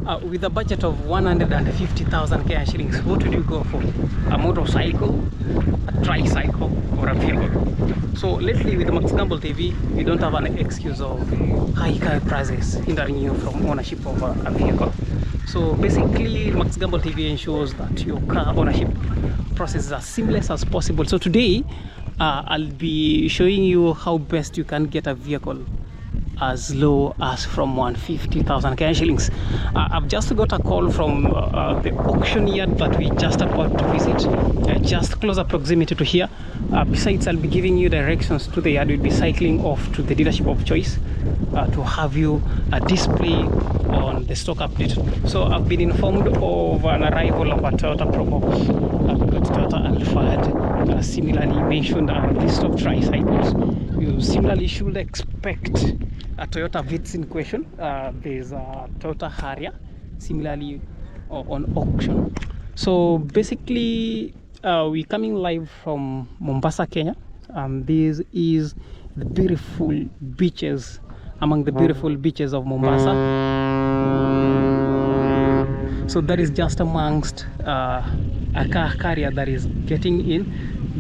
With a budget of 150,000 Kenya shillings, what would you go for? A motorcycle, a tricycle, or a vehicle? So lately with Max Gamble TV, we don't have an excuse of high car prices hindering you from ownership of a vehicle. So basically, Max Gamble TV ensures that your car ownership process is as seamless as possible. So today, I'll be showing you how best you can get a vehicle as low as from 150,000 Kenya shillings. I've just got a call from the auction yard that we just about to visit, just closer proximity to here. Besides, I'll be giving you directions to the yard. We'll be cycling off to the dealership of choice to have you a display on the stock update. So I've been informed of an arrival of a Toyota Probox. I've got Toyota Alphard, similarly mentioned a list of tricycles. You similarly should expect a Toyota Vitz in question. There's a Toyota Harrier similarly on auction. So basically we're coming live from Mombasa, Kenya. This is the beautiful beaches, among the beautiful beaches of Mombasa. So that is just amongst a car carrier that is getting in.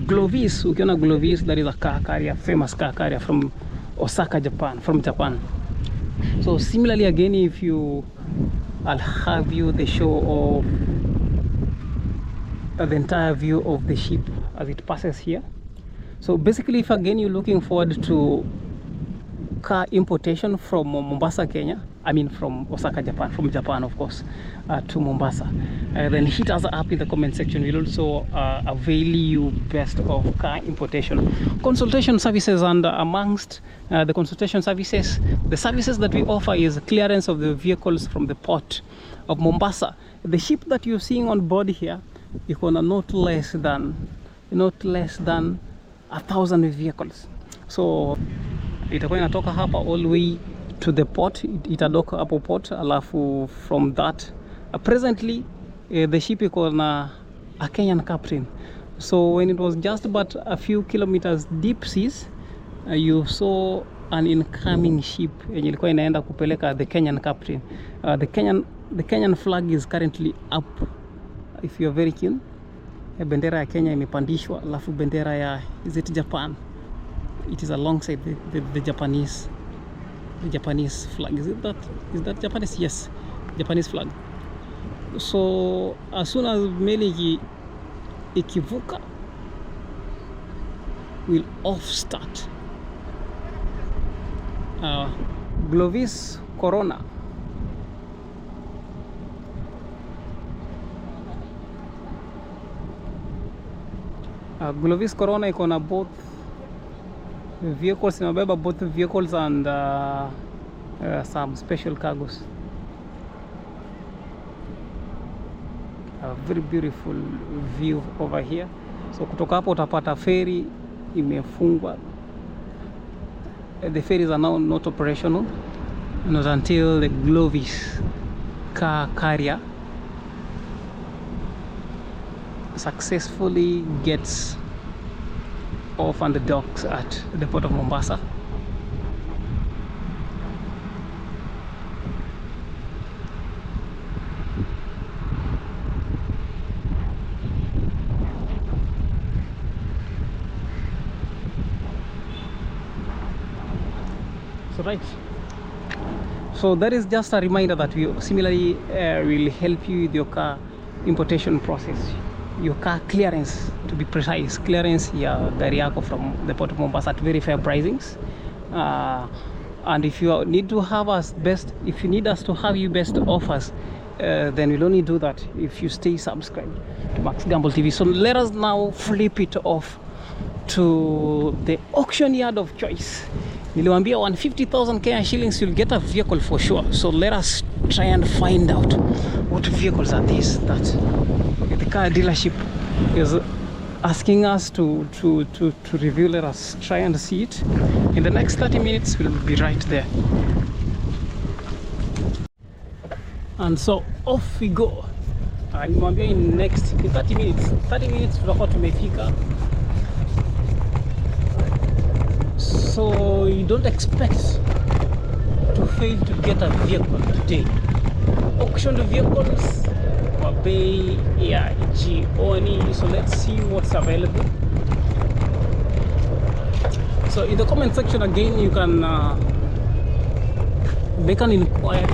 Glovis, ukiona Glovis, that is a car carrier, famous car carrier from Osaka, Japan, So similarly again, if you, I'll have you the show of the entire view of the ship as it passes here. So basically, if again you're looking forward to car importation from Mombasa, Kenya, I mean from Osaka, Japan, from Japan of course, to Mombasa, then hit us up in the comment section. We'll also avail you best of car importation consultation services, and amongst the consultation services, the services that we offer is clearance of the vehicles from the port of Mombasa. The ship that you're seeing on board here, you can not less than 1,000 vehicles. So itakuwa inatoka hapa all the way to the port, itadoka hapo port, alafu from that presently the ship iko na a Kenyan captain. So when it was just but a few kilometers deep seas, you saw an incoming ship yenye ilikuwa inaenda kupeleka the Kenyan captain. The Kenyan flag is currently up. If you are very keen, bendera ya Kenya imepandishwa, alafu bendera ya Japan, it is alongside the Japanese flag. Is that Japanese? Yes, Japanese flag. So as soon as meli ikivuka, will off start. Glovis Corona. Glovis Corona iko na both vehicles, inabeba both vehicles and some special cargos. A very beautiful view over here. So kutoka hapo utapata ferry imefungwa. The ferries are now not operational, not until the Glovis car carrier successfully gets off on the docks at the port of Mombasa. So right, so that is just a reminder that we similarly will help you with your car importation process, your car clearance, to be precise, clearance ya gari yako from the port of Mombasa at very fair pricings. And if you need to have us best, if you need us to have you best offers, then we'll only do that if you stay subscribed to Max Gamble TV. So let us now flip it off to the auction yard of choice. Niliwaambia 150,000 Kenya shillings you'll get a vehicle for sure. So let us try and find out what vehicles are these that the car dealership is asking us to review. Let us try and see it. In the next 30 minutes we'll be right there. And so off we go. Nimwambia in next 30 minutes tutakuwa tumefika. So you don't expect to fail to get a vehicle today. auctioned vehicles kwa bei ya jioni. So let's see what's available. So in the comment section again, you can make an inquiry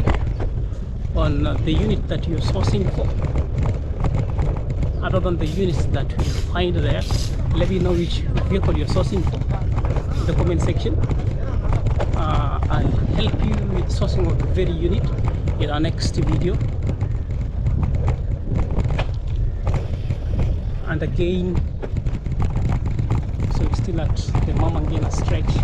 on the unit that you're sourcing for. Other than the units that you find there, let me know which vehicle you're sourcing for in the comment section. I'll help you with sourcing of the very unit in our next video. And again, so we're still at the Mamangena stretch.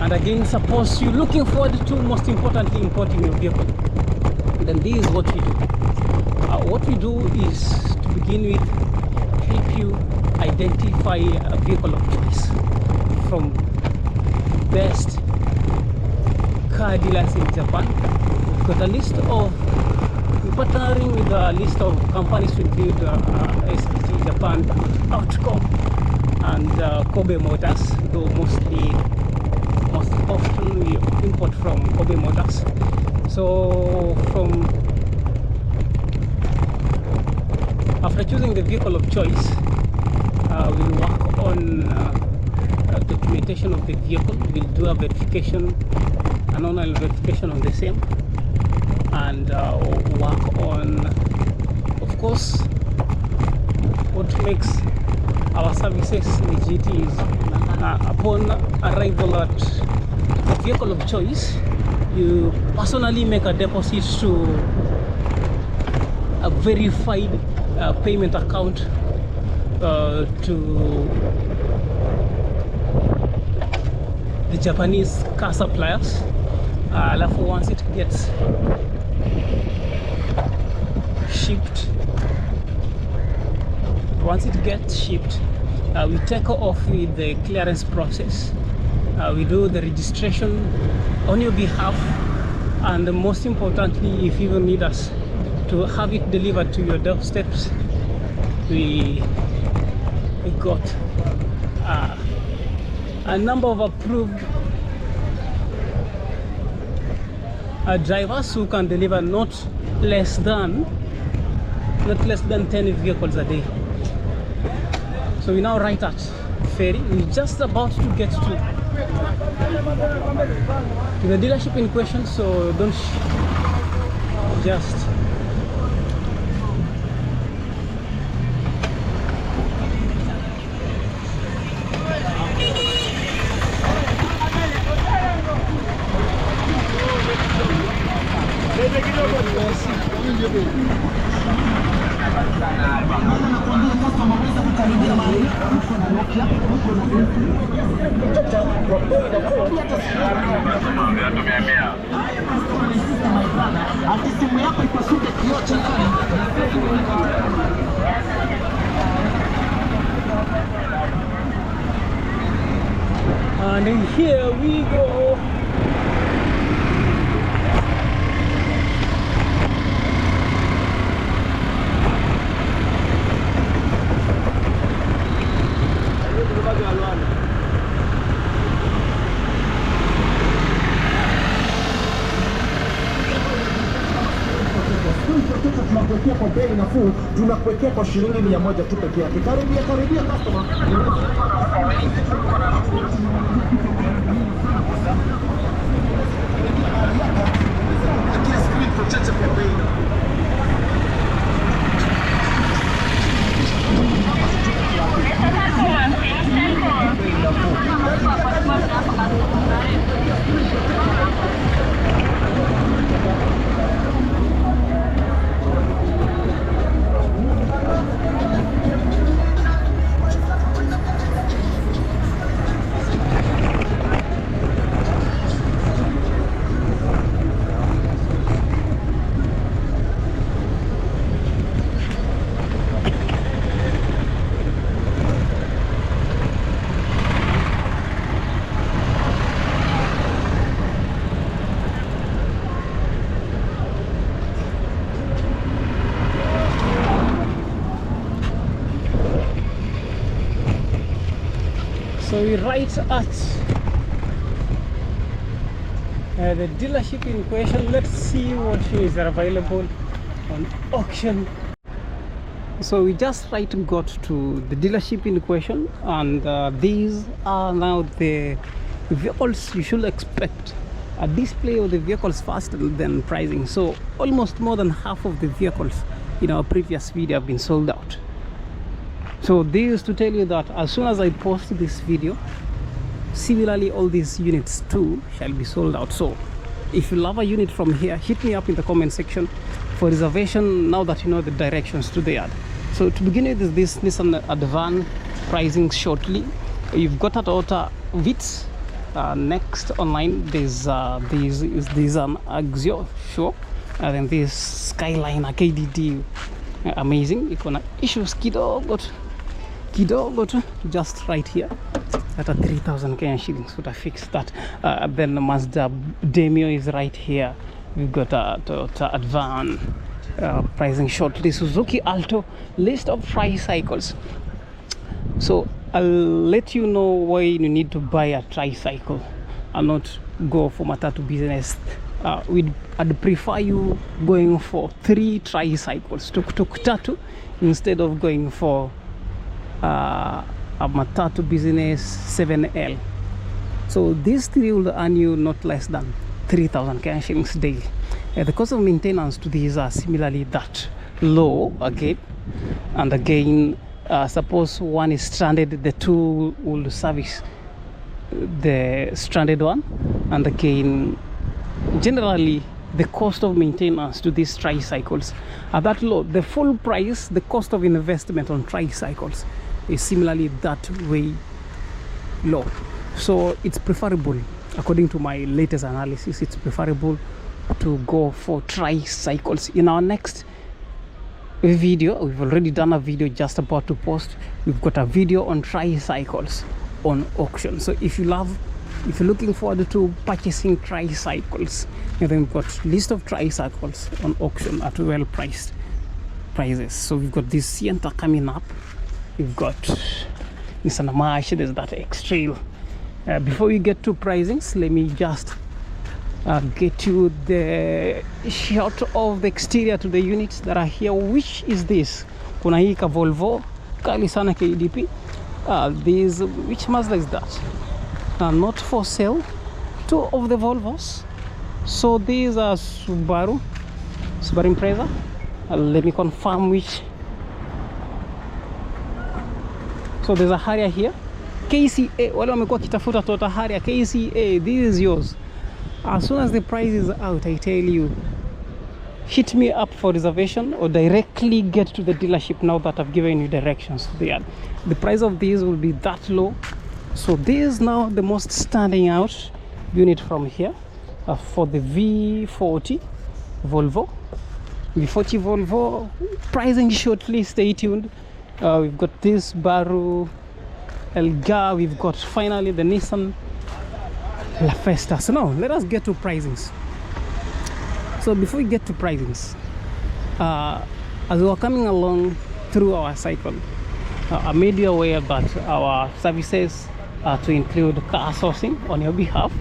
And again, suppose you're looking forward to, most importantly, importing your vehicle, then this is what we do. What we do is, to begin with, help you identify a vehicle of choice from best car dealers in Japan. We've got a list of, we're partnering with a list of companies to include SPT Japan, Outcome, and Kobe Motors, though most often we import from Kobe Motors. So after choosing the vehicle of choice, we'll work on documentation of the vehicle. We'll do a verification, an online verification on the same, and work on, of course, what makes our services legit is upon arrival at the vehicle of choice, you personally make a deposit to a verified payment account to the Japanese car suppliers. Once it gets shipped, we take off with the clearance process. We do the registration on your behalf, and most importantly, if you need us to have it delivered to your doorsteps, we got a number of approved drivers who can deliver not less than 10 vehicles a day. So we now right at ferry. We're just about to get to the dealership in question, so don't just and here we go. Tunakuwekea kwa bei nafuu, tunakuwekea kwa shilingi 100 tu pekee yake. Karibia customer. Screen protector kwa bei nafuu. So we're right at The dealership in question, let's see what units are available on auction. So we just right got to the dealership in question, and these are now the vehicles you should expect. A display of the vehicles faster than pricing. So almost more than half of the vehicles in our previous video have been sold out. So this is to tell you that as soon as I post this video, similarly all these units too shall be sold out. So if you love a unit from here, hit me up in the comment section for reservation now that you know the directions to the yard. So to begin with, is this Nissan Advan pricing shortly. You've got a Toyota Vitz. Next online there's an Axio show, and then this Skyline KDD amazing. Iko na issues kidogo tu just right here at a 3,000 Kenyan shillings. So to fix that. Then Mazda Demio is right here. We've got a Toyota Advan pricing shortly. Suzuki Alto, list of tricycles. So I'll let you know why you need to buy a tricycle and not go for matatu business. I'd prefer you going for 3 tricycles, tuk-tuk tatu, instead of going for a matatu business 7L. So these 3 will earn you not less than 3,000 Kenyan shillings daily. The cost of maintenance to these are similarly that low again, and again, suppose one is stranded, the 2 will service the stranded one, and again, generally the cost of maintenance to these tricycles are that low. The full price, the cost of investment on tricycles is similarly that way low. So it's preferable, according to my latest analysis, it's preferable to go for tricycles. In our next video, we've already done a video just about to post. We've got a video on tricycles on auction. So if you're looking forward to purchasing tricycles, and then we've got list of tricycles on auction at well priced prices. So we've got this Sienta coming up, we've got Nissan March, there's that X-Trail. Before we get to pricings, let me just get you the shot of the exterior to the units that are here. Which is this? Kuna hii ka Volvo kali sana KDP. Which Mazda is that? Not for sale. 2 of the Volvos. So these are Subaru Impreza. Let me confirm which. So there's a Harrier here, KCA. Wale wamekuwa kitafuta Toyota Harrier KCA, this is yours. As soon as the price is out, I tell you, hit me up for reservation or directly get to the dealership now that I've given you directions to the yard. The price of these will be that low. So this is now the most standing out unit from here for the V40 Volvo. V40 Volvo pricing shortly, stay tuned. We've got this Baru Elga, we've got finally the Nissan La Festa. So now let us get to pricings. So before we get to pricings, as we're coming along through our cycle, I made you aware that our services are to include car sourcing on your behalf.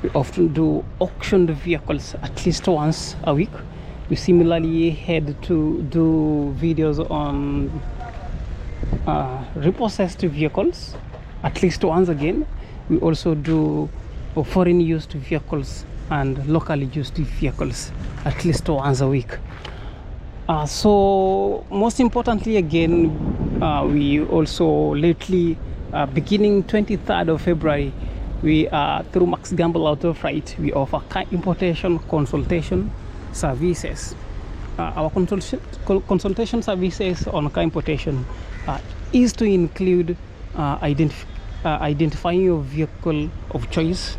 We often do auctioned vehicles at least once a week. We similarly head to do videos on repossessed vehicles at least once again. We also do foreign used vehicles and locally used vehicles at least once a week. So most importantly again, we also lately, beginning 23rd of February, we are through Max Gamble Auto Freight, we offer car importation consultation services. Our consultation services on car importation is to include identifying your vehicle of choice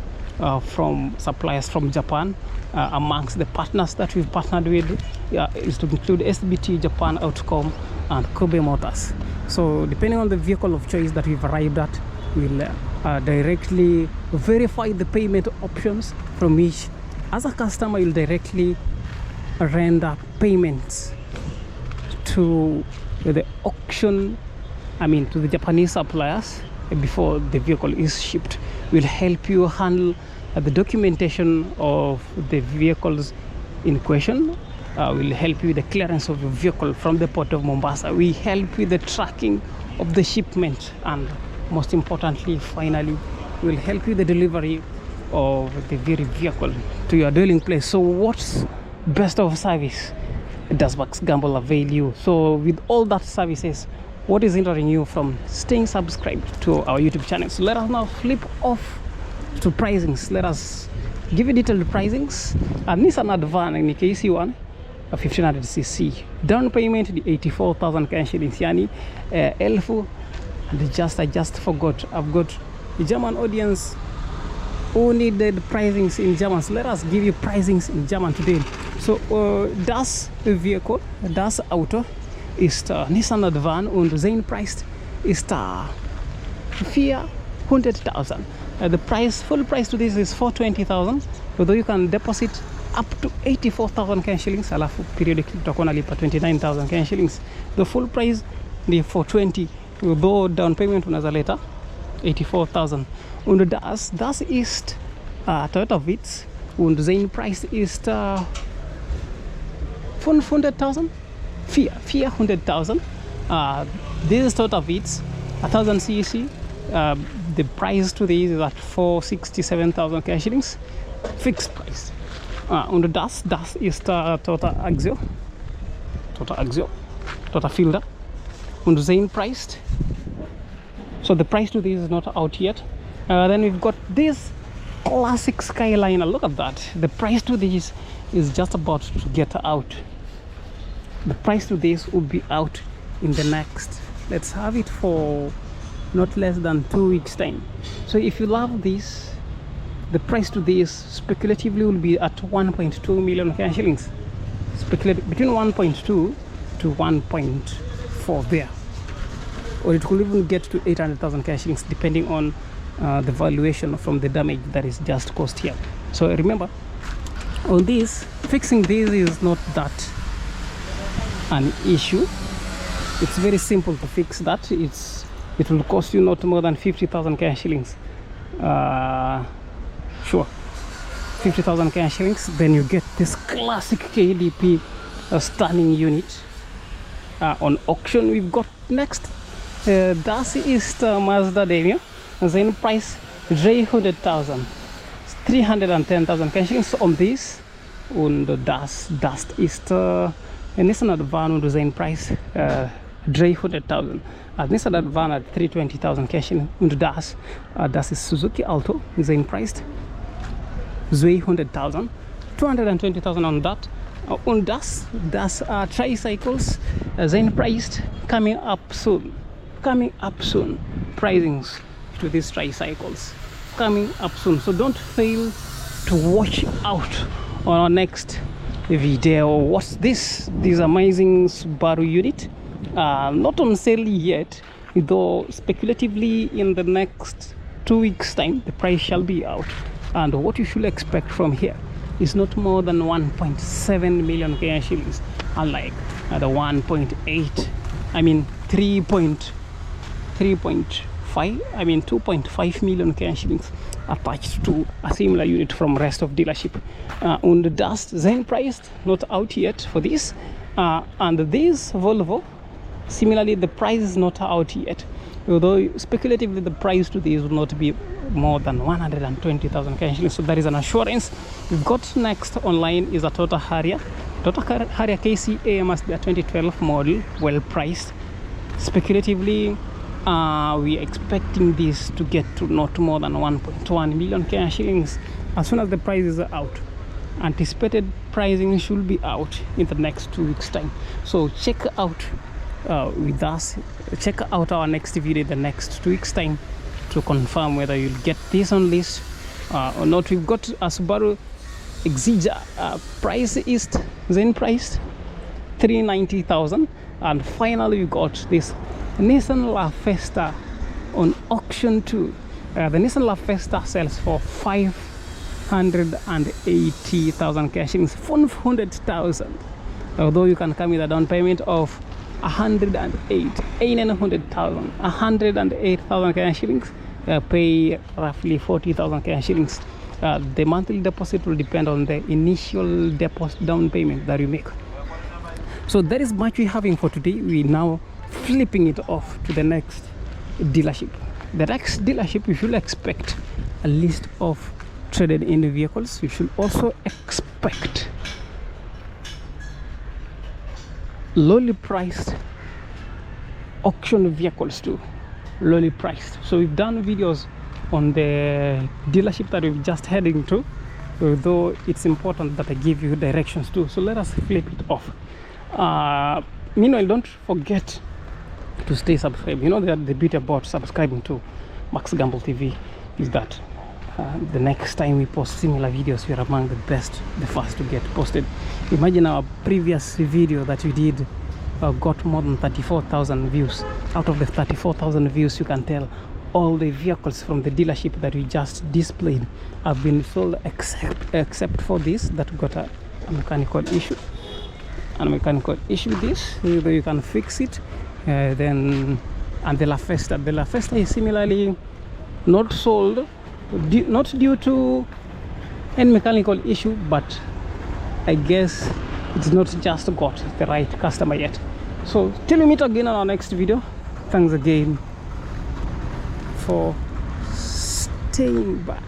from suppliers from Japan. Amongst the partners that we've partnered with is to include SBT, Japan Outcome, and Kobe Motors. So depending on the vehicle of choice that we've arrived at, we'll directly verify the payment options from which, as a customer, you'll directly render payments to the auction, to the Japanese suppliers before the vehicle is shipped. We'll help you handle the documentation of the vehicles in question. Will help you with the clearance of your vehicle from the port of Mombasa. We help with the tracking of the shipment, and most importantly, finally, will help you the delivery of the very vehicle to your dwelling place. So what's best of service does Max Gamble avail you? So with all that services, what is hindering you from staying subscribed to our YouTube channel? So let us now flip off to pricings. Let us give you detailed pricings. Nissan Advan in KC one, a 1500cc, down payment the 84,000 Kenyan shillings. Yani elfu, and I just forgot. I've got the German audience who needed pricings in German. So let us give you pricings in German today. So das vehicle, das Auto ist Nissan Advan und sein Preis ist 400,000. The price, full price to this is 420,000, although you can deposit up to 84,000 Kenyan shillings, alafu periodically utakuwa unalipa 29,000 Kenyan shillings. The full price ni 420, although down payment unaweza leta 84,000. Und das ist Toyota Vitz und sein Preis ist 500,000, 400,000. This is Toyota Vitz, 1000 cc. The price to this is at 467,000 Kenyan shillings, fixed price. Und das ist Toyota Axio, Toyota Fielder, und sein Preis. So the price to this is not out yet. Then we've got this classic Skyliner. Look at that. The price to this is just about to get out. The price to this will be out in the next, let's have it for not less than 2 weeks time. So if you love this, the price to this speculatively will be at 1.2 million Kenyan shillings. Between 1.2 to 1.4 there, or it could even get to 800,000 Kenyan shillings depending on the valuation from the damage that is just caused here. So remember, on this, fixing this is not that an issue. It's very simple to fix that. It will cost you not more than 50,000 Kenyan shillings. Sure, 50,000 Kenyan shillings. Then you get this classic KDP stunning unit on auction. We've got next, das ist Mazda Demio. Sein Preis 300,000, 310,000 Kenyan shillings on this. Und das ist Nissan Advan und sein Preis 300,000. Nissan Advan at 320,000 Kenyan shillings. Und das ist Suzuki Alto, sein Preis 200,000, 220,000 on that. Und das tricycles, sein Preis coming up soon. Pricings to these tricycles coming up soon. So don't fail to watch out on our next video. What's this amazing Subaru unit? Not on sale yet, though speculatively in the next 2 weeks time the price shall be out. And what you should expect from here is not more than 1.7 million Kenyan shillings, unlike the 1.8, I mean 2.5 million Kenyan shillings attached to a similar unit from rest of dealership. And das sein Preis not out yet for this, and this Volvo, similarly the price is not out yet, although speculatively the price to this will not be more than 120,000 Kenyan shillings. So that is an assurance. We've got next online is a Toyota Harrier KC AMS, their 2012 model, well priced. Speculatively we are expecting this to get to not more than 1.1 million Kenyan shillings as soon as the price is out. Anticipated pricing should be out in the next 2 weeks time. So check out with us, check out our next video in the next 2 weeks time to confirm whether you'll get this on list or not. We've got a Subaru Exige, price is then priced 390,000, and finally we got this Nissan La Festa on auction too. The Nissan La Festa sells for 580,000 cash shillings, 500,000, although you can come with a down payment of 108,000 cash shillings, pay roughly 40,000 cash shillings The monthly deposit will depend on the initial deposit down payment that you make. So that is much we're having for today. We're now flipping it off to the next dealership. The next dealership, you should expect a list of traded in vehicles. You should also expect lowly priced auction vehicles too. Lowly priced. So we've done videos on the dealership that we're just heading to, though it's important that I give you directions too. So let us flip it off. Meanwhile, don't forget to stay subscribed. You know that the beauty about subscribing to Max Gamble TV is that the next time we post similar videos, we are among the best, the first to get posted. Imagine our previous video that we did got more than 34,000 views. Out of the 34,000 views, you can tell all the vehicles from the dealership that we just displayed have been sold, except for this that got a mechanical issue. And mechanical issue this, either you can fix it. Then, and the La Festa. The La Festa is similarly not sold, not due to any mechanical issue, but I guess it's not just got the right customer yet. So till we meet again on our next video, thanks again for staying back.